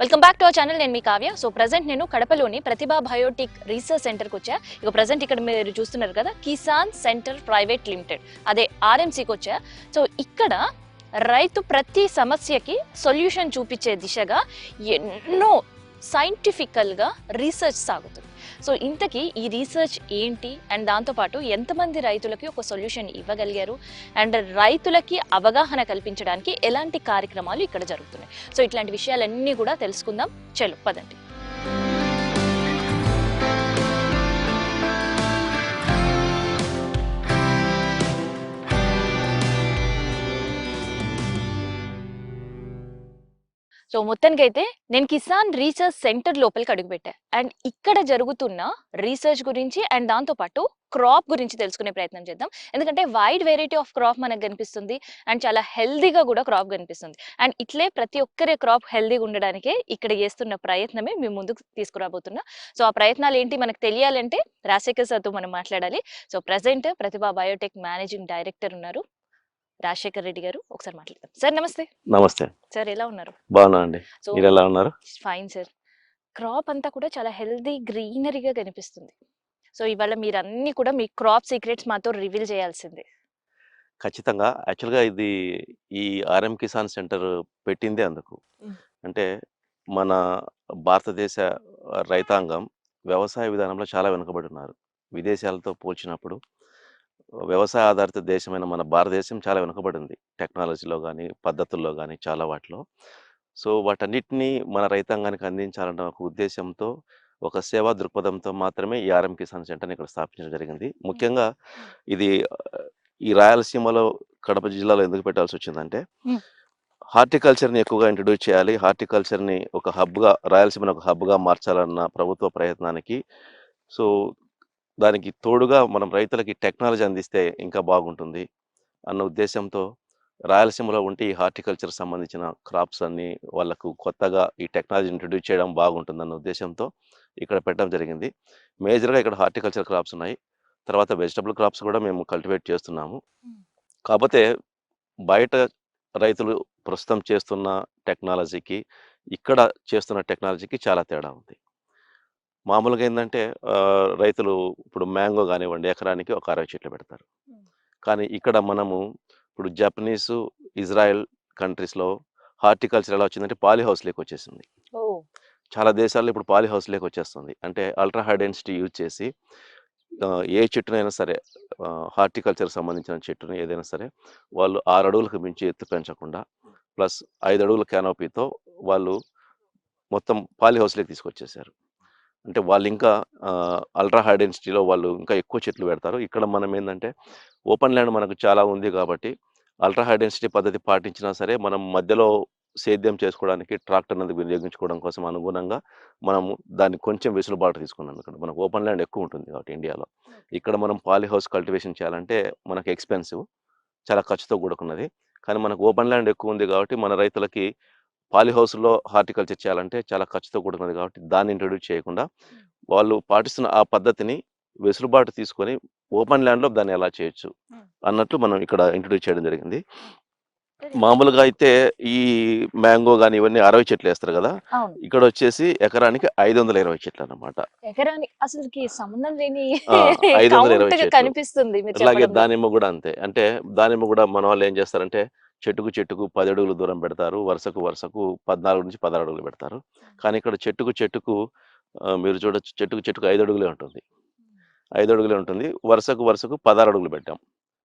Welcome back to our channel. నేను మీ Kavya. So present నేను కడపలోని ప్రతిభా Biotique research సెంటర్కి వచ్చా. ఇక ప్రజెంట్ ఇక్కడ మీరు చూస్తున్నారు కదా, కిసాన్ సెంటర్ ప్రైవేట్ లిమిటెడ్, అదే ఆర్ఎంసీకి వచ్చా. సో ఇక్కడ రైతు ప్రతి సమస్యకి సొల్యూషన్ చూపించే దిశగా ఎన్నో సైంటిఫికల్గా రీసెర్చ్ సాగుతుంది. సో ఇంతకీ ఈ రీసెర్చ్ ఏంటి, అండ్ దాంతోపాటు ఎంతమంది రైతులకి ఒక సొల్యూషన్ ఇవ్వగలిగారు, అండ్ రైతులకి అవగాహన కల్పించడానికి ఎలాంటి కార్యక్రమాలు ఇక్కడ జరుగుతున్నాయి. సో ఇట్లాంటి విషయాలన్నీ కూడా తెలుసుకుందాం. చలో పదండి. సో మొత్తానికైతే నేను కిసాన్ రీసెర్చ్ సెంటర్ లోపలికి అడుగుపెట్టా. అండ్ ఇక్కడ జరుగుతున్న రీసెర్చ్ గురించి అండ్ దాంతోపాటు క్రాప్ గురించి తెలుసుకునే ప్రయత్నం చేద్దాం. ఎందుకంటే వైడ్ వెరైటీ ఆఫ్ క్రాప్ మనకు కనిపిస్తుంది, అండ్ చాలా హెల్దీగా కూడా క్రాప్ కనిపిస్తుంది. అండ్ ఇట్లే ప్రతి ఒక్కరి క్రాప్ హెల్దీగా ఉండడానికే ఇక్కడ చేస్తున్న ప్రయత్నమే మేము ముందుకు తీసుకురాబోతున్నా. సో ఆ ప్రయత్నాలు ఏంటి మనకు తెలియాలంటే రాజశేఖర్ సార్తో మనం మాట్లాడాలి. సో ప్రజెంట్ ప్రతిభా బయోటెక్ మేనేజింగ్ డైరెక్టర్ ఉన్నారు, రాజశేఖర్ రెడ్డి గారు. ఒకసారి మాట్లాడదాం. సార్ నమస్తే. నమస్తే సార్, ఎలా ఉన్నారు? బాగున్నా అండి. సో మీరు ఎలా ఉన్నారు? Fine sir. క్రాప్ అంతా కూడా చాలా హెల్దీ గ్రీనరీగా కనిపిస్తుంది. సో ఇవాళ మీరు అన్ని కూడా మీ క్రాప్ సీక్రెట్స్ మాతో రివీల్ చేయాల్సిందే. ఖచ్చితంగా. యాక్చువల్‌గా ఈ ఆర్ఎం కిసాన్ సెంటర్ పెట్టిందే అందుకు. అంటే మన భారతదేశ రైతాంగం వ్యవసాయ విధానంలో చాలా వెనుకబడి ఉన్నారు. విదేశాలతో పోల్చినప్పుడు వ్యవసాయ ఆధారిత దేశమైన మన భారతదేశం చాలా వెనుకబడి ఉంది. టెక్నాలజీలో గానీ, పద్ధతుల్లో గానీ చాలా వాటిలో. సో వాటన్నిటిని మన రైతాంగానికి అందించాలన్న ఒక ఉద్దేశ్యంతో, ఒక సేవా దృక్పథంతో మాత్రమే ఈ ఆర్ఎం కిసాన్ సెంటర్‌ని ఇక్కడ స్థాపించడం జరిగింది. ముఖ్యంగా ఇది ఈ రాయలసీమలో కడప జిల్లాలో ఎందుకు పెట్టాల్సొచ్చిందంటే, హార్టికల్చర్‌ని ఎక్కువగా ఇంట్రొడ్యూస్ చేయాలి. హార్టికల్చర్‌ని ఒక హబ్‌గా, రాయలసీమను ఒక హబ్‌గా మార్చాలన్న ప్రభుత్వ ప్రయత్నానికి, సో దానికి తోడుగా మనం రైతులకి టెక్నాలజీ అందిస్తే ఇంకా బాగుంటుంది అన్న ఉద్దేశంతో, రాయలసీమలో ఉంటే ఈ హార్టికల్చర్ సంబంధించిన క్రాప్స్ అన్ని వాళ్ళకు కొత్తగా ఈ టెక్నాలజీ ఇంట్రొడ్యూస్ చేయడం బాగుంటుందన్న ఉద్దేశంతో ఇక్కడ పెట్టడం జరిగింది. మేజర్‌గా ఇక్కడ హార్టికల్చర్ క్రాప్స్ ఉన్నాయి. తర్వాత వెజిటబుల్ క్రాప్స్ కూడా మేము కల్టివేట్ చేస్తున్నాము. కాకపోతే బయట రైతులు ప్రస్తుతం చేస్తున్న టెక్నాలజీకి, ఇక్కడ చేస్తున్న టెక్నాలజీకి చాలా తేడా ఉంది. మామూలుగా ఏందంటే రైతులు ఇప్పుడు మ్యాంగో కానివ్వండి, ఎకరానికి ఒక 60 చెట్లు పెడతారు. కానీ ఇక్కడ మనము ఇప్పుడు జపనీసు, ఇజ్రాయెల్ కంట్రీస్‌లో హార్టికల్చర్ ఎలా వచ్చిందంటే పాలీ హౌస్‌లోకి వచ్చేసింది. చాలా దేశాల్లో ఇప్పుడు పాలీ హౌస్‌లోకి వచ్చేస్తుంది. అంటే అల్ట్రా హై డెన్సిటీ యూజ్ చేసి ఏ చెట్టునైనా సరే, హార్టికల్చర్‌కి సంబంధించిన చెట్టుని ఏదైనా సరే వాళ్ళు 6 అడుగులకు మించి ఎత్తు పెంచకుండా, ప్లస్ 5 అడుగుల క్యానోపీతో వాళ్ళు మొత్తం పాలీ హౌస్‌లోకి తీసుకొచ్చేసారు. అంటే వాళ్ళు ఇంకా అల్ట్రా హై డెన్సిటీలో వాళ్ళు ఇంకా ఎక్కువ చెట్లు పెడతారు. ఇక్కడ మనం ఏందంటే ఓపెన్ ల్యాండ్ మనకు చాలా ఉంది కాబట్టి, అల్ట్రా హై డెన్సిటీ పద్ధతి పాటించినా సరే మనం మధ్యలో సేద్యం చేసుకోవడానికి ట్రాక్టర్ నందుకు వినియోగించుకోవడం కోసం అనుగుణంగా మనము దాన్ని కొంచెం వెసులుబాటు తీసుకున్నాం. ఇక్కడ మనకు ఓపెన్ ల్యాండ్ ఎక్కువ ఉంటుంది కాబట్టి ఇండియాలో. ఇక్కడ మనం పాలీ హౌస్ కల్టివేషన్ చేయాలంటే మనకు ఎక్స్‌పెన్సివ్, చాలా ఖర్చుతో కూడుకున్నది. కానీ మనకు ఓపెన్ ల్యాండ్ ఎక్కువ ఉంది కాబట్టి మన రైతులకి పాలీ హౌస్‌లో హార్టికల్చర్ చేయాలంటే చాలా ఖర్చుతో కూడుకున్నది కాబట్టి దాన్ని ఇంట్రొడ్యూస్ చేయకుండా, వాళ్ళు పాటిస్తున్న ఆ పద్ధతిని వెసులుబాటు తీసుకొని ఓపెన్ ల్యాండ్‌లో దాన్ని ఎలా చేయొచ్చు అన్నట్లు మనం ఇక్కడ ఇంట్రొడ్యూస్ చేయడం జరిగింది. మామూలుగా అయితే ఈ మ్యాంగో గాని ఇవన్నీ 60 చెట్లు వేస్తారు కదా, అవును. ఇక్కడ వచ్చేసి ఎకరానికి 520 చెట్లు అన్నమాట. ఎకరానికి అసలుకి సంబంధం లేని 520 కౌంట్ చెట్లు. కనిపిస్తుంది మీరు అలాగే చెప్పడంలో. దానిమ్మ కూడా అంతే. అంటే దానిమ్మ కూడా మన వాళ్ళు ఏం చేస్తారంటే చెట్టుకు చెట్టుకు 10 అడుగులు దూరం పెడతారు. వరుసకు వరుసకు 14-16 అడుగులు పెడతారు. కానీ ఇక్కడ చెట్టుకు చెట్టుకు మీరు చూడొచ్చు, చెట్టుకు చెట్టుకు 5 అడుగులే ఉంటుంది. 5 అడుగులే ఉంటుంది. వరుసకు వరుసకు 16 అడుగులు పెట్టాం.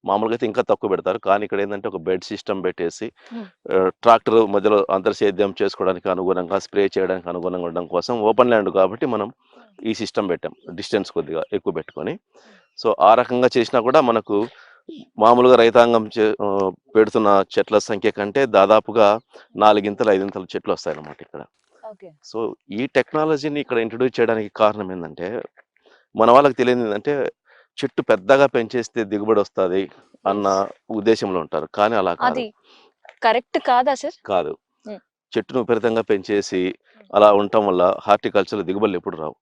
మామూలుగా అయితే ఇంకా తక్కువ పెడతారు. కానీ ఇక్కడ ఏందంటే ఒక బెడ్ సిస్టమ్ పెట్టేసి ట్రాక్టర్ మధ్యలో అంతర్ సేద్యం చేసుకోవడానికి అనుగుణంగా, స్ప్రే చేయడానికి అనుగుణంగా ఉండడం కోసం ఓపెన్ ల్యాండ్ కాబట్టి మనం ఈ సిస్టమ్ పెట్టాం. డిస్టెన్స్ కొద్దిగా ఎక్కువ పెట్టుకొని. సో ఆ రకంగా చేసినా కూడా మనకు మామూలుగా రైతాంగం పెడుతున్న చెట్ల సంఖ్య కంటే దాదాపుగా 4 ఇంతలు 5 ఇంతలు చెట్లు వస్తాయన్నమాట ఇక్కడ. సో ఈ టెక్నాలజీని ఇక్కడ ఇంట్రొడ్యూస్ చేయడానికి కారణం ఏంటంటే, మన వాళ్ళకి తెలియదు ఏంటంటే చెట్టు పెద్దగా పెంచేస్తే దిగుబడి వస్తుంది అన్న ఉద్దేశంలో ఉంటారు. కానీ అలా కాదు. అది కరెక్ట్ కాదా సార్? కాదు. చెట్టును విపరీతంగా పెంచేసి అలా ఉండటం వల్ల హార్టికల్చర్ దిగుబడులు ఎప్పుడు రావు.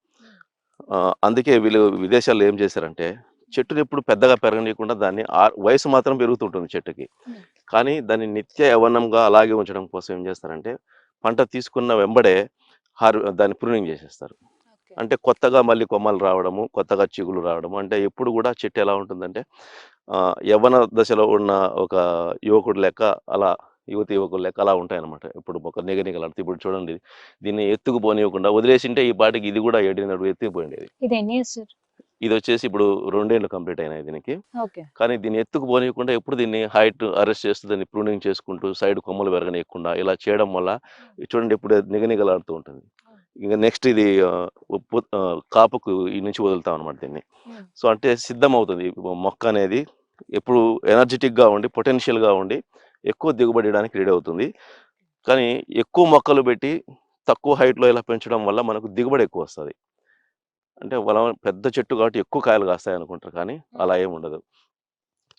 అందుకే వీళ్ళు విదేశాల్లో ఏం చేశారంటే, చెట్టుని ఎప్పుడు పెద్దగా పెరగనీయకుండా దాన్ని వయసు మాత్రం పెరుగుతుంటుంది చెట్టుకి. కానీ దాన్ని నిత్య యవ్వనంగా అలాగే ఉంచడం కోసం ఏం చేస్తారంటే, పంట తీసుకున్న వెంబడే దాన్ని ప్రూనింగ్ చేసేస్తారు. అంటే కొత్తగా మళ్ళీ కొమ్మలు రావడము, కొత్తగా చిగుళ్ళు రావడము. అంటే ఎప్పుడు కూడా చెట్టు ఎలా ఉంటుందంటే యవ్వన దశలో ఉన్న ఒక యువకుడు లెక్క అలా యువకులు లెక్క అలా ఉంటాయన్నమాట. ఇప్పుడు ఒక నిగనిగలాడుతూ ఇప్పుడు చూడండి దీన్ని ఎత్తుకు పోనివ్వకుండా వదిలేసింటే ఈ పాటికి ఇది కూడా 7 అడుగులు ఎత్తుకుపోయిండేది. ఇది ఎన్ని ఇయర్స్ సార్? ఇదొచ్చేసి ఇప్పుడు 2 ఏళ్ళు కంప్లీట్ అయినాయి దీనికి. ఓకే. కానీ దీన్ని ఎత్తుకు పోనీయకుండా ఎప్పుడు దీన్ని హైట్ అరెస్ట్ చేస్తూ దాన్ని ప్రూనింగ్ చేసుకుంటూ సైడ్ కొమ్మలు పెరగనీయకుండా ఇలా చేయడం వల్ల ఇది చూడండి ఇప్పుడు నిగనిగలాడుతూ ఉంటుంది. ఇంక నెక్స్ట్ ఇది కాపుకు ఈ నుంచి వదులుతాం అనమాట దీన్ని. సో అంటే సిద్ధమవుతుంది మొక్క అనేది ఎప్పుడు ఎనర్జెటిక్‌గా ఉండి, పొటెన్షియల్‌గా ఉండి ఎక్కువ దిగుబడి ఇవ్వడానికి రెడీ అవుతుంది. కానీ ఎక్కువ మొక్కలు పెట్టి తక్కువ హైట్‌లో ఇలా పెంచడం వల్ల మనకు దిగుబడి ఎక్కువొస్తది. అంటే పెద్ద చెట్టు కాబట్టి ఎక్కువ కాయలు కాస్తాయనుకుంటారు కానీ అలా ఏముండదు.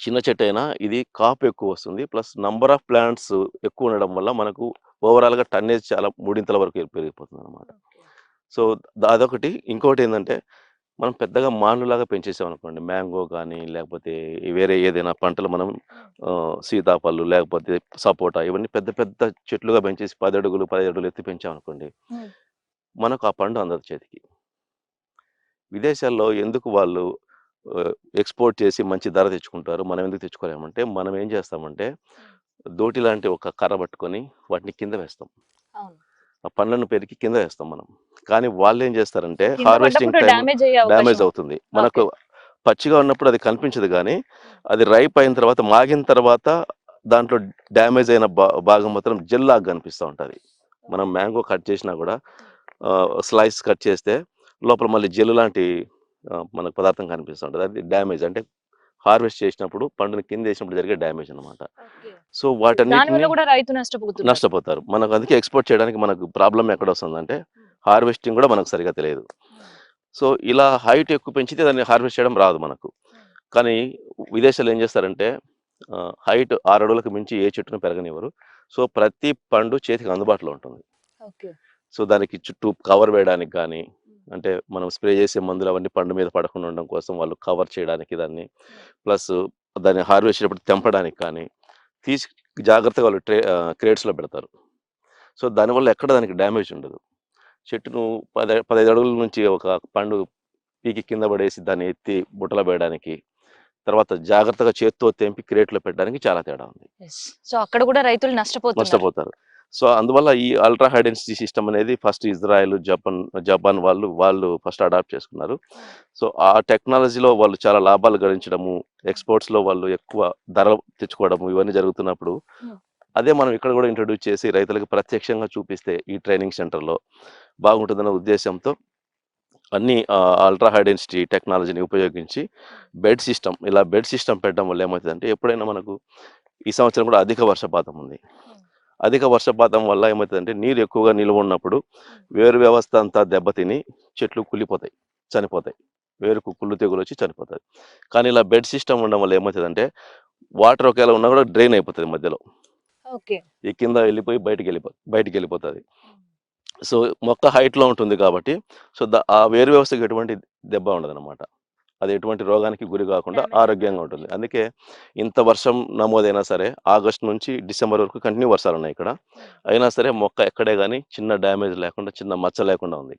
చిన్న చెట్టయినా ఇది కాపు ఎక్కువొస్తుంది. ప్లస్ నంబర్ ఆఫ్ ప్లాంట్స్ ఎక్కువ ఉండడం వల్ల మనకు ఓవరాల్‌గా టన్నేజ్ చాలా మూడింతల వరకు పెరిగిపోతుందనమాట. సో, అదొకటి. ఇంకోటేందంటే మనం పెద్దగా మానులాగా పెంచేసామనుకోండి మ్యాంగో గానీ, లేకపోతే వేరే ఏదైనా పంటలు మనం సీతాఫలం లేకపోతే సపోటా ఇవన్నీ పెద్ద పెద్ద చెట్లుగా పెంచేసి 10 అడుగులు, 15 అడుగులు ఎత్తి పెంచామనుకోండి, మనకు ఆ పండు అందదు చేతికి. విదేశాల్లో ఎందుకు వాళ్ళు ఎక్స్‌పోర్ట్ చేసి మంచి ధర తెచ్చుకుంటారు. మనం ఎందుకు తెచ్చుకోలేమంటే, మనం ఏం చేస్తామంటే, దోటి లాంటి ఒక కర్ర పట్టుకొని వాటిని కింద వేస్తాం. అవును. ఆ పండ్లను పెరికి కింద వేస్తాం మనం. కానీ వాళ్ళేం చేస్తారంటే కింద హార్వెస్టింగ్ పడ్డప్పుడు టైమ్‌లో డ్యామేజ్ అయ్యే అవకాశం డ్యామేజ్ ఉంది. అవుతుంది. మనకు పచ్చిగా ఉన్నప్పుడు అది కనిపించదు గానీ, అది రైప్ అయిన తర్వాత, మాగిన తర్వాత దాంట్లో డ్యామేజ్ అయిన భాగం మాత్రం జెల్ లాగా కనిపిస్తా ఉంటది. మనం మ్యాంగో కట్ చేసినా గూడా స్లైస్ కట్ చేస్తే లోపల మళ్ళీ జెల్ లాంటి మనకు పదార్థం కనిపిస్తా ఉంటది. అది డ్యామేజ్ అంటే హార్వెస్ట్ చేసినప్పుడు పండుని కిందేసినప్పుడు జరిగే డ్యామేజ్ అన్నమాట. సో వాటన్నిటిని దానివల్ల కూడా రైతు నష్టపోతున్నారు. నష్టపోతారు. మనకు అందుకే ఎక్స్‌పోర్ట్ చేయడానికి మనకు ప్రాబ్లమ్ ఎక్కడొస్తుందంటే, హార్వెస్టింగ్ గూడా మనకు సరిగ్గా తెలియదు. సో, ఇలా హైట్ ఎక్కువ పెంచితే దాన్ని హార్వెస్ట్ చేయడం రాదు మనకు. కానీ విదేశాల్లో ఏం చేస్తారంటే హైట్ 6 అడుగులకు మించి ఏ చెట్టును పెరగనివ్వరు. సో, ప్రతి పండు చేతికి అందుబాటులో ఉంటుంది. ఓకే. సో, దానికి చుట్టూ కవర్ వేయడానికి గానీ, అంటే మనం స్ప్రే చేసే మందులు అవన్నీ పండు మీద పడకుండా ఉండడం కోసం వాళ్ళు కవర్ చేయడానికి దాన్ని, ప్లస్ దాన్ని హార్వెస్ట్ చేసేటప్పుడు తెంపడానికి కానీ, తీసి జాగ్రత్తగా వాళ్ళు క్రేట్స్‌లో పెడతారు. సో, దానివల్ల ఎక్కడ దానికి డ్యామేజ్ ఉండదు. చెట్టును 15 అడుగుల నుంచి ఒక పండు పీకి కింద పడేసి దాన్ని ఎత్తి బుట్టలో వేయడానికి, తర్వాత జాగ్రత్తగా చేత్తో తెంపి క్రేట్‌లో పెట్టడానికి చాలా తేడా ఉంది. సో, అక్కడ కూడా రైతులు నష్టపోతారు. సో, అందువల్ల ఈ అల్ట్రా హై డెన్సిటీ సిస్టమ్ అనేది ఫస్ట్ ఇజ్రాయెల్, జపాన్ వాళ్ళు ఫస్ట్ అడాప్ట్ చేసుకున్నారు. సో, ఆ టెక్నాలజీలో వాళ్ళు చాలా లాభాలు గడించడము, ఎక్స్‌పోర్ట్స్‌లో వాళ్ళు ఎక్కువ ధర తెచ్చుకోవడము ఇవన్నీ జరుగుతున్నప్పుడు, అదే మనం ఇక్కడ కూడా ఇంట్రొడ్యూస్ చేసి రైతులకు ప్రత్యక్షంగా చూపిస్తే ఈ ట్రైనింగ్ సెంటర్‌లో బాగుంటుందన్న ఉద్దేశ్యంతో అన్ని అల్ట్రా హై డెన్సిటీ టెక్నాలజీని ఉపయోగించి బెడ్ సిస్టమ్ పెట్టడం వల్ల ఏమవుతుందంటే, ఎప్పుడైనా మనకు ఈ సంవత్సరం కూడా అధిక వర్షపాతం ఉంది. అధిక వర్షపాతం వల్ల ఏమవుతుందంటే, నీరు ఎక్కువగా నిల్వ ఉన్నప్పుడు వేరు వ్యవస్థ అంతా దెబ్బతిని చెట్లు కుళ్ళిపోతాయి, చనిపోతాయి. వేరుకు కుళ్ళు తెగులొచ్చి చనిపోతది. కానీ ఇలా బెడ్ సిస్టమ్ ఉండడం వల్ల ఏమవుతదంటే, వాటర్ ఒకేలా ఉన్నా కూడా డ్రైన్ అయిపోతది మధ్యలో. ఓకే. ఈ కింద వెళ్ళిపోయి బయటికెళ్ళిపోతది. సో, మొక్క హైట్‌లో ఉంటుంది కాబట్టి, సో, ఆ వేరు వ్యవస్థకి ఎటువంటి దెబ్బ ఉండదనమాట. అది ఎటువంటి రోగానికి గురి కాకుండా ఆరోగ్యంగా ఉంటుంది. అందుకే ఇంత వర్షం నమోదైనా సరే, ఆగస్టు నుంచి డిసెంబర్ వరకు కంటిన్యూ వర్షాలున్నాయి ఇక్కడ. అయినా సరే మొక్క ఎక్కడే గాని చిన్న డ్యామేజ్ లేకుండా, చిన్న మచ్చ లేకుండా ఉంది.